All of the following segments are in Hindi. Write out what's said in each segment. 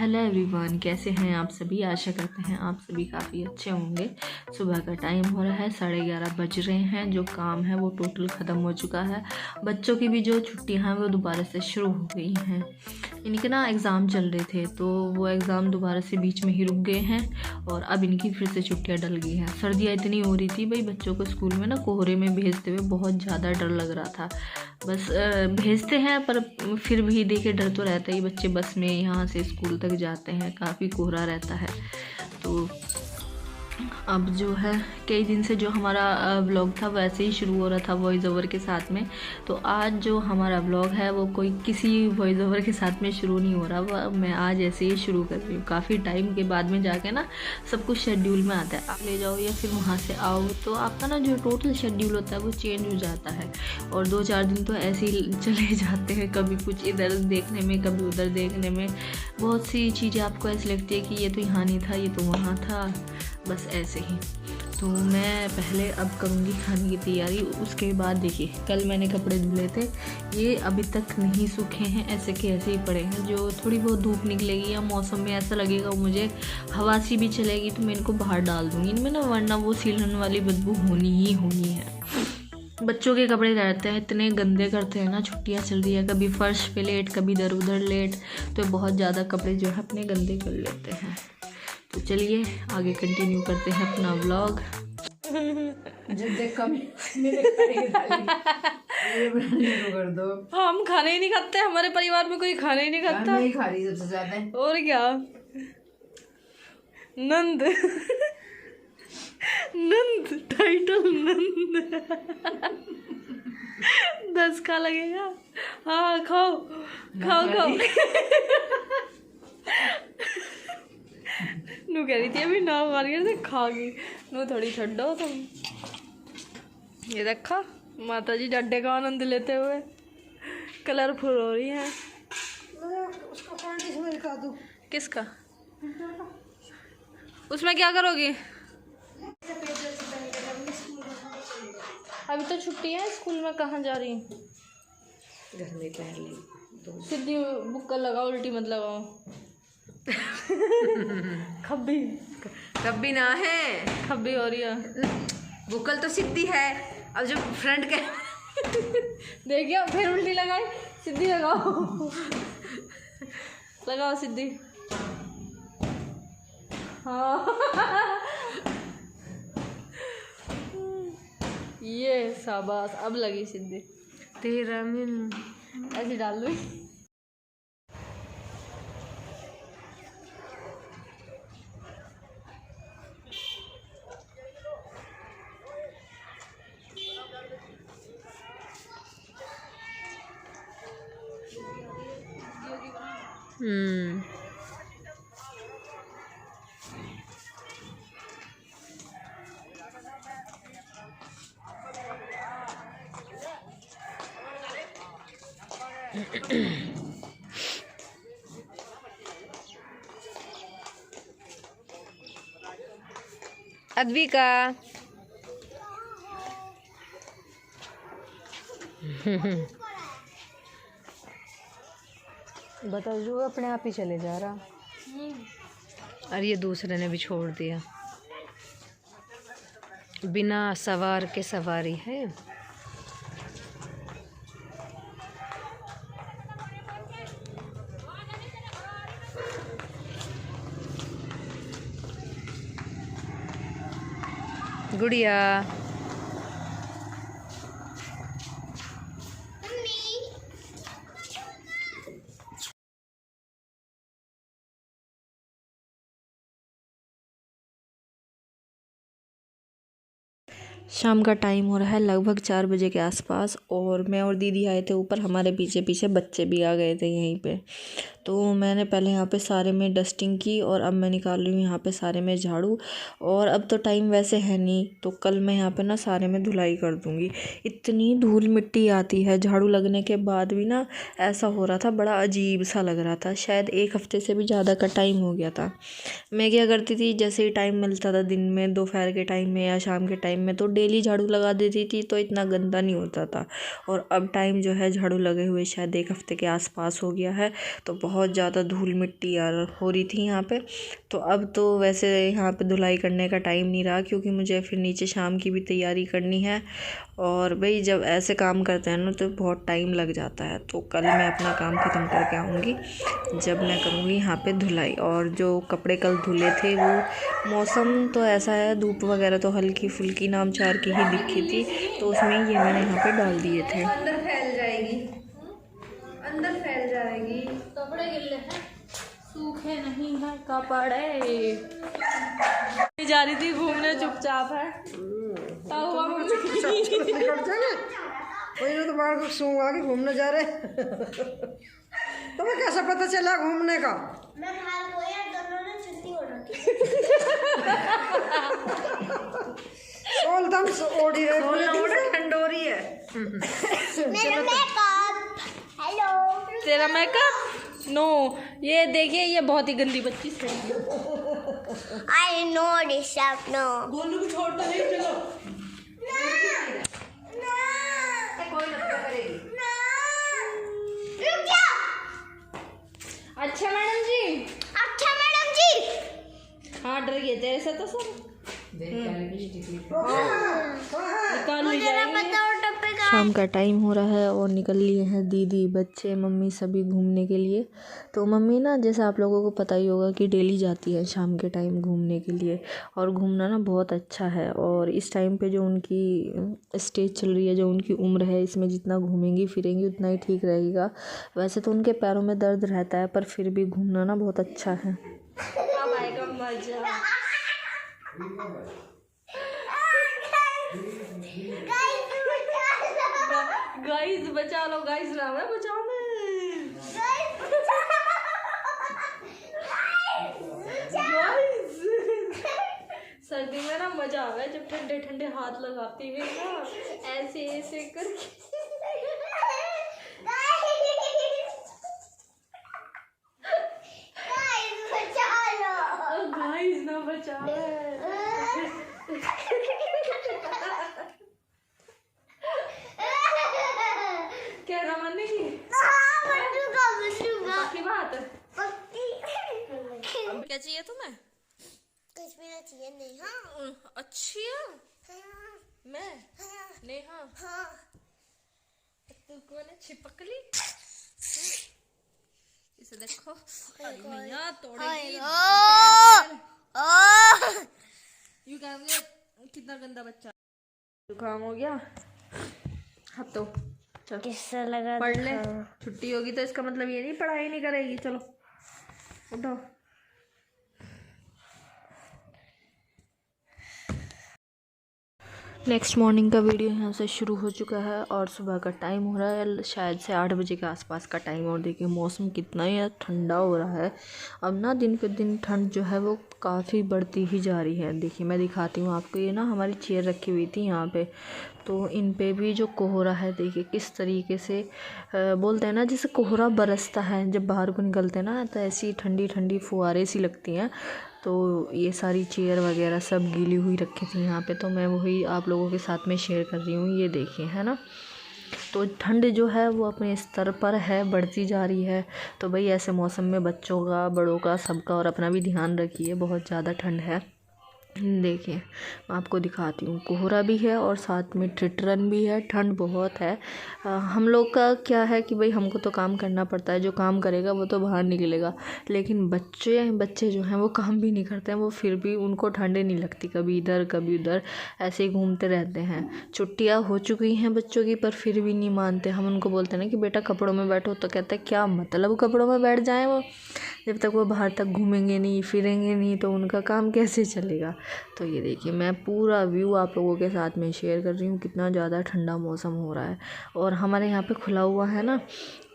हेलो एवरीवन, कैसे हैं आप सभी। आशा करते हैं आप सभी काफ़ी अच्छे होंगे। सुबह का टाइम हो रहा है, 11:30 बज रहे हैं। जो काम है वो टोटल ख़त्म हो चुका है। बच्चों की भी जो छुट्टियां हैं वो दोबारा से शुरू हो गई हैं। इनके ना एग्ज़ाम चल रहे थे तो वो एग्ज़ाम दोबारा से बीच में ही रुक गए हैं और अब इनकी फिर से छुट्टियाँ डल गई हैं। सर्दियाँ इतनी हो रही थी भाई, बच्चों को स्कूल में ना कोहरे में भेजते हुए बहुत ज़्यादा डर लग रहा था। बस भेजते हैं पर फिर भी देखिए डर तो रहता ही। बच्चे बस में यहाँ से स्कूल तक जाते हैं, काफ़ी कोहरा रहता है। तो अब जो है कई दिन से जो हमारा व्लॉग था वैसे ही शुरू हो रहा था वॉइस ओवर के साथ में। तो आज जो हमारा व्लॉग है वो कोई किसी वॉइस ओवर के साथ में शुरू नहीं हो रहा, वो मैं आज ऐसे ही शुरू कर रही हूँ। काफ़ी टाइम के बाद में जाके ना सब कुछ शेड्यूल में आता है। आप ले जाओ या फिर वहाँ से आओ तो आपका ना जो टोटल शेड्यूल होता है वो चेंज हो जाता है। और 2-4 दिन तो ऐसे ही चले जाते हैं, कभी कुछ इधर देखने में कभी उधर देखने में। बहुत सी चीज़ें आपको ऐसी लगती है कि ये तो यहाँ नहीं था, ये तो वहाँ था, बस ऐसे ही। तो मैं पहले अब करूँगी खाने की तैयारी। उसके बाद देखिए कल मैंने कपड़े धुले थे, ये अभी तक नहीं सूखे हैं, ऐसे के ऐसे ही पड़े हैं। जो थोड़ी बहुत धूप निकलेगी या मौसम में ऐसा लगेगा मुझे हवा सी भी चलेगी तो मैं इनको बाहर डाल दूँगी इनमें ना, वरना वो सीलन वाली बदबू होनी ही होनी है। बच्चों के कपड़े रहते हैं इतने गंदे करते हैं ना, छुट्टियाँ चल रही है, कभी फर्श पे लेट कभी इधर उधर लेट, तो बहुत ज़्यादा कपड़े जो है अपने गंदे कर लेते हैं। तो चलिए आगे कंटिन्यू करते हैं अपना व्लॉग। कर दो। हम खाने ही नहीं खाते, हमारे परिवार में कोई खाना ही नहीं खाता। मैं ही खा रही सबसे ज्यादा। और क्या नंद नंद टाइटल नंद 10 का लगेगा। हाँ खाओ खाओ खाओ। नू कह रही थी अभी ना मार से खागी, नू थोड़ी छो तुम। ये देखा माता जी डड्डे का आनंद लेते हुए कलरफुल हो रही है। उसका फाउंडेशन में दिखा दूं। किसका? उसमें क्या करोगी? अभी तो छुट्टी है, स्कूल में कहाँ जा रही? घर में पहले सीधी बुक्का लगाओ, उल्टी मत लगाओ। खब्बी कभी ना है, खब्बी हो रही है। बुकल तो सीधी है, अब जो फ्रंट के देखिए फिर उल्टी लगाई, सीधी लगाओ। लगाओ सीधी। हाँ ये शाबाश, अब लगी सीधी। तेरा मिल ऐसे डाल दो। अद्विका बता जो अपने आप ही चले जा रहा। और ये दूसरे ने भी छोड़ दिया, बिना सवार के सवारी है। गुड़िया शाम का टाइम हो रहा है, लगभग 4 बजे के आसपास, और मैं और दीदी आए थे ऊपर। हमारे पीछे पीछे बच्चे भी आ गए थे यहीं पे। तो मैंने पहले यहाँ पे सारे में डस्टिंग की और अब मैं निकाल रही हूँ यहाँ पे सारे में झाड़ू। और अब तो टाइम वैसे है नहीं, तो कल मैं यहाँ पे ना सारे में धुलाई कर दूँगी। इतनी धूल मिट्टी आती है झाड़ू लगने के बाद भी ना, ऐसा हो रहा था, बड़ा अजीब सा लग रहा था। शायद 1 हफ्ते से भी ज़्यादा का टाइम हो गया था। मैं क्या करती थी, जैसे ही टाइम मिलता था दिन में, दोपहर के टाइम में या शाम के टाइम में, तो डेली झाड़ू लगा देती थी, तो इतना गंदा नहीं होता था। और अब टाइम जो है झाड़ू लगे हुए शायद 1 हफ्ते के आसपास हो गया है, तो बहुत ज़्यादा धूल मिट्टी यार हो रही थी यहाँ पे। तो अब तो वैसे यहाँ पे धुलाई करने का टाइम नहीं रहा, क्योंकि मुझे फिर नीचे शाम की भी तैयारी करनी है। और भाई जब ऐसे काम करते हैं ना तो बहुत टाइम लग जाता है। तो कल मैं अपना काम ख़त्म करके आऊँगी जब मैं करूँगी यहाँ पे धुलाई। और जो कपड़े कल धुले थे वो मौसम तो ऐसा है, धूप वगैरह तो हल्की फुल्की नाम चार की ही दिखी थी, तो उसमें ये मैंने यहाँ पे डाल दिए थे। अंदर फैल जाएगी, अंदर फैल जाएगी। कपड़े गिल्ले हैं, सूखे नहीं है कपड़े। जा रही थी घूमने चुपचाप है वही तो बाहर को सूंघ आके घूमने जा रहे। तुम्हें कैसा पता चला घूमने का? मैं बाहर को यार दोनों ने छुट्टी हो रखी। ओढ़ी है, ठंडोरी है। मेरा मेकअप, हेलो तेरा मेकअप नो, ये देखिए ये बहुत ही गंदी बच्ची से। I know this up no Golu को छोड़ तो नहीं, चलो अच्छा मैडम जी, अच्छा मैडम जी। हाँ डर गए तेरे से तो सब। शाम का टाइम हो रहा है और निकल लिए हैं दीदी, बच्चे, मम्मी सभी घूमने के लिए। तो मम्मी ना जैसे आप लोगों को पता ही होगा कि डेली जाती है शाम के टाइम घूमने के लिए। और घूमना ना बहुत अच्छा है। और इस टाइम पे जो उनकी स्टेज चल रही है, जो उनकी उम्र है, इसमें जितना घूमेंगी फिरेंगी उतना ही ठीक रहेगा। वैसे तो उनके पैरों में दर्द रहता है, पर फिर भी घूमना ना बहुत अच्छा है। अब आएगा मजा। गाइस बचा लो, गाइस नाम है बचाओ गाइस। सर्दी में ना मजा आवे जब ठंडे ठंडे हाथ लगाती हुए ना ऐसे ऐसे करके। गाइस ना बचाओ। क्या रमाने की पक्की बात है। क्या चाहिए तुम्हें? कुछ भी नहीं चाहिए। नेहा अच्छी है। मैं नेहा, हाँ तू कौन है? छिपक ली। इसे देखो, अरे मैया तोड़ेगी। यू कहोगे कितना गंदा बच्चा। जुकाम हो गया अब तो कैसा लगा? पढ़ ले, छुट्टी होगी तो इसका मतलब ये नहीं पढ़ाई नहीं करेगी। चलो उठो। नेक्स्ट मॉर्निंग का वीडियो यहाँ से शुरू हो चुका है और सुबह का टाइम हो रहा है शायद से 8 बजे के आसपास का टाइम। और देखिए मौसम कितना ही ठंडा हो रहा है। अब ना दिन पे दिन ठंड जो है वो काफ़ी बढ़ती ही जा रही है। देखिए मैं दिखाती हूँ आपको। ये ना हमारी चेयर रखी हुई थी यहाँ पे, तो इन पे भी जो कोहरा है देखिए किस तरीके से बोलते हैं ना जैसे कोहरा बरसता है जब बाहर को निकलते हैं ना, तो ऐसी ठंडी ठंडी फुहारें सी लगती हैं। तो ये सारी चेयर वगैरह सब गीली हुई रखी थी यहाँ पे, तो मैं वही आप लोगों के साथ में शेयर कर रही हूँ। ये देखिए है ना, तो ठंड जो है वो अपने स्तर पर है, बढ़ती जा रही है। तो भाई ऐसे मौसम में बच्चों का, बड़ों का, सबका और अपना भी ध्यान रखिए। बहुत ज़्यादा ठंड है। देखिए मैं आपको दिखाती हूँ, कोहरा भी है और साथ में ठिठुरन भी है। ठंड बहुत है। हम लोग का क्या है कि भाई हमको तो काम करना पड़ता है, जो काम करेगा वो तो बाहर निकलेगा। लेकिन बच्चे जो हैं वो काम भी नहीं करते हैं, वो फिर भी उनको ठंडे नहीं लगती, कभी इधर कभी उधर ऐसे ही घूमते रहते हैं। छुट्टियाँ हो चुकी हैं बच्चों की, पर फिर भी नहीं मानते। हम उनको बोलते हैं ना कि बेटा कपड़ों में बैठो, तो कहते हैं क्या मतलब कपड़ों में बैठ जाएँ वो, जब तक वो बाहर तक घूमेंगे नहीं फिरेंगे नहीं तो उनका काम कैसे चलेगा। तो ये देखिए मैं पूरा व्यू आप लोगों के साथ में शेयर कर रही हूँ, कितना ज़्यादा ठंडा मौसम हो रहा है। और हमारे यहाँ पे खुला हुआ है ना,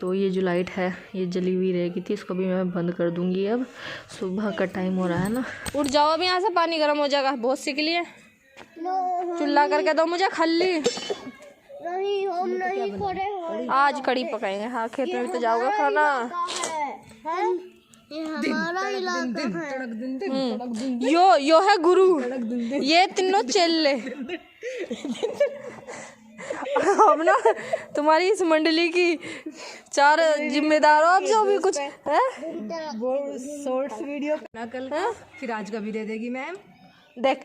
तो ये जो लाइट है ये जली हुई रहेगी थी, इसको भी मैं बंद कर दूँगी। अब सुबह का टाइम हो रहा है ना। उठ जाओ अभी यहाँ से, पानी गर्म हो जाएगा बहुत सी के लिए। चुल्ला करके दो मुझे खल्ली। नहीं हम नहीं करे। आज कड़ी पकाएंगे। हाँ खेत में तो जाओगे खाना। ये हमारा इलाका है। यो है गुरु, ये तीनों चेले। अब ना तुम्हारी इस मंडली की 4 जिम्मेदार हो, अब जो भी कुछ है वो शॉर्ट्स वीडियो ना कल का, फिर आज का भी दे देगी मैम। देख,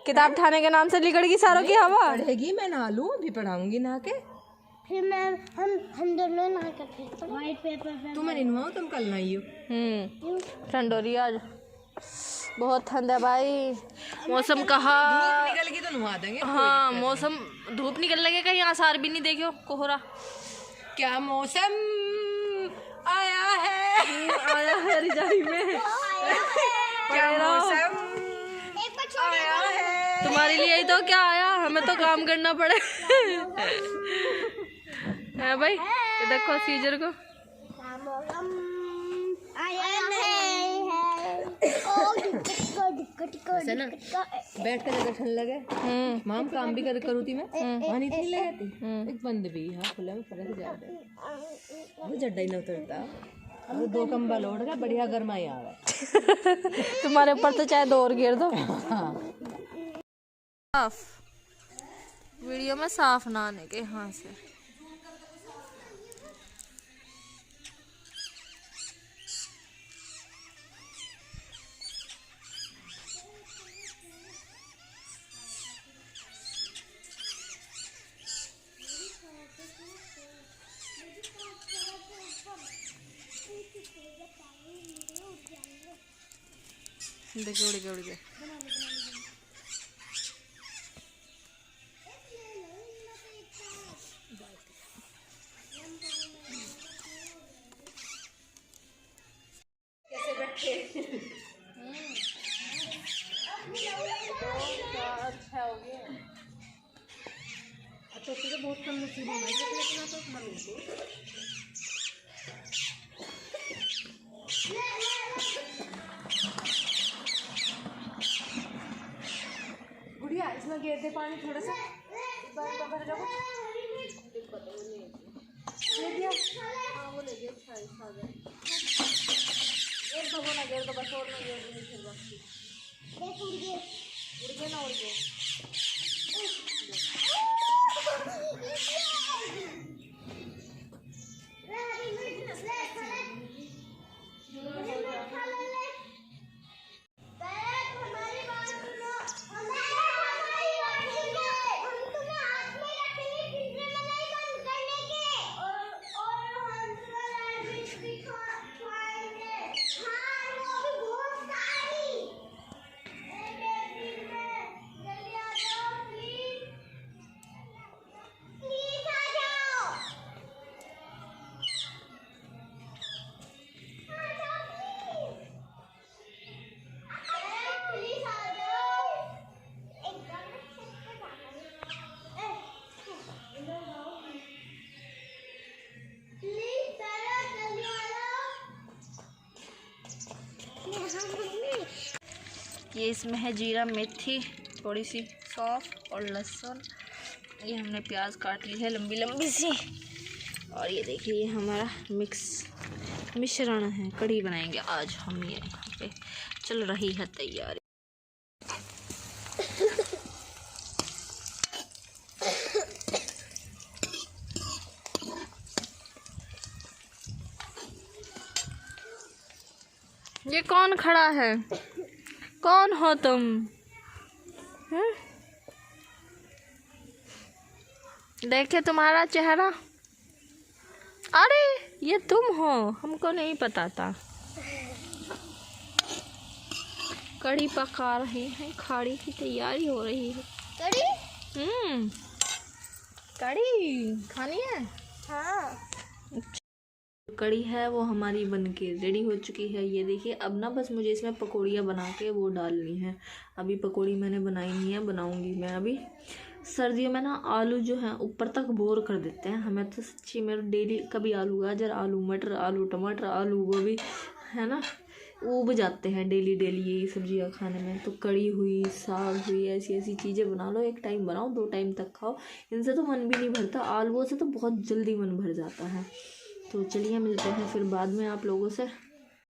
किताब थाने के नाम से लिखड़गी सारों की हवा। पढ़ेगी, मैं नहा लूँ, अभी पढ़ाऊंगी नहा के। फिर मैम हम दोनों नहा कर व्हाइट पेपर तुम नहीं नहाओ, तुम कल नहाइयो। ठंड हो रही है आज, बहुत ठंड है भाई। मौसम कहा निकल की तो नहा देंगे। हाँ, मौसम धूप निकल लगे, कहीं आसार भी नहीं देखो कोहरा। क्या मौसम आया है, आया है रजाई में। क्या मौसम आया है। तुम्हारे लिए ही तो क्या आया, हमें तो काम करना पड़े। है भाई, ये देखो सीजर को। ऐसा ना बैठ कर अगर ठंड लगे, माम काम भी करूँ थी मैं, वहाँ इतनी लगाती एक बंद भी हाँ खुला में फर्क ज्यादा, वो जड्डा ही ना उतरता। अब 2 कंबल ओढ़ का बढ़िया गर्माई आ रहा। तुम्हारे ऊपर तो चाहे 2 और घेर दो। साफ वीडियो में साफ ना आने के यहाँ से। देखो उड़ गए। कैसे बैठे अच्छा हो गया। तो फिर बहुत कम नसीब होना है, तो मर गुड़िया इसमें गिर दे पानी थोड़ा सा, भर जाओ। ले दिया, हाँ वो ले गया। एक तो वो ना गिर, तो बस और ना गिर नहीं, फिर बस उड़ गए ना, उड़ गए। ये इसमें है जीरा, मेथी, थोड़ी सी सौंफ और लहसुन। ये हमने प्याज काट ली है लंबी लंबी सी। और ये देखिए, ये हमारा मिश्रण है। कढ़ी बनाएंगे आज हम। ये यहाँ पे चल रही है तैयारी। ये कौन खड़ा है? कौन हो तुम? देखे तुम्हारा चेहरा। अरे ये तुम हो, हमको नहीं पता था। कढ़ी पका रहे हैं, खाड़ी की तैयारी हो रही है। कड़ी? कढ़ी खानी है? हाँ। कढ़ी है वो हमारी बनके रेडी हो चुकी है। ये देखिए, अब ना बस मुझे इसमें पकौड़ियाँ बना के वो डालनी है। अभी पकौड़ी मैंने बनाई नहीं है, बनाऊंगी मैं अभी। सर्दियों में ना आलू जो है ऊपर तक बोर कर देते हैं हमें तो सच्ची में। डेली कभी आलू गाजर, आलू मटर, आलू टमाटर, आलू गोभी, है ना, ऊब जाते हैं डेली यही सब्जियां खाने में। तो कढ़ी हुई, साग हुई, ऐसी ऐसी चीज़ें बना लो। एक टाइम बनाओ, 2 टाइम तक खाओ। इनसे तो मन भी नहीं भरता, आलूओं से तो बहुत जल्दी मन भर जाता है। तो चलिए मिलते हैं फिर बाद में आप लोगों से।